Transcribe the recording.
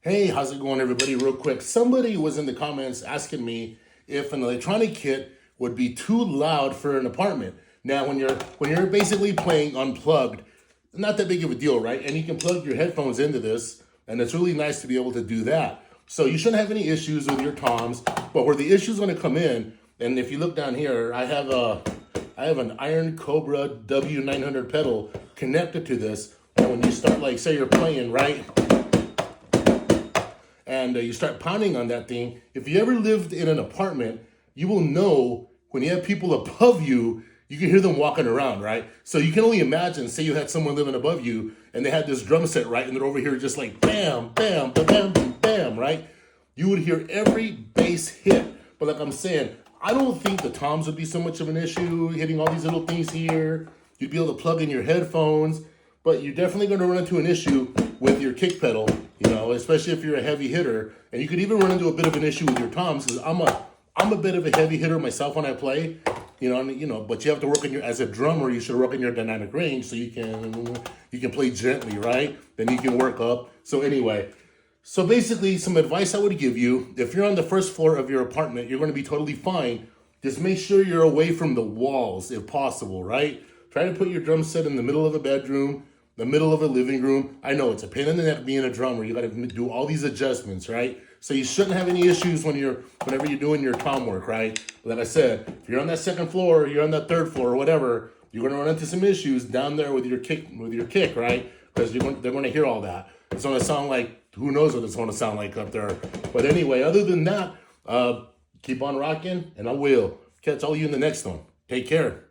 Hey, how's it going, everybody? Real quick, somebody was in the comments asking me if an electronic kit would be too loud for an apartment. Now, when you're basically playing unplugged, not that big of a deal, right? And you can plug your headphones into this, and it's really nice to be able to do that. So you shouldn't have any issues with your toms. But where the issues going to come in, and if you look down here, I have an Iron Cobra W900 pedal connected to this. And when you start, like, say you're playing, right? And you start pounding on that thing. If you ever lived in an apartment, you will know when you have people above you, you can hear them walking around, right? So you can only imagine, say you had someone living above you and they had this drum set, right? And they're over here just like bam, bam, bam, bam, bam, right? You would hear every bass hit. But like I'm saying, I don't think the toms would be so much of an issue, hitting all these little things here. You'd be able to plug in your headphones, but you're definitely going to run into an issue with your kick pedal, especially if you're a heavy hitter. And you could even run into a bit of an issue with your toms, because I'm a bit of a heavy hitter myself when I play, but you have to work on as a drummer, you should work on your dynamic range so you can play gently, right? Then you can work up. So anyway, so basically some advice I would give you, if you're on the first floor of your apartment, you're going to be totally fine. Just make sure you're away from the walls if possible, right? Try to put your drum set in the middle of a bedroom, the middle of a living room. I know it's a pain in the neck being a drummer. You got to do all these adjustments, right? So you shouldn't have any issues whenever you're doing your tom work, right? Like I said, if you're on that second floor, or you're on that third floor, or whatever, you're going to run into some issues down there with your kick, right? Because they're going to hear all that. It's going to sound like, who knows what it's going to sound like up there. But anyway, other than that, keep on rocking, and I will catch all you in the next one. Take care.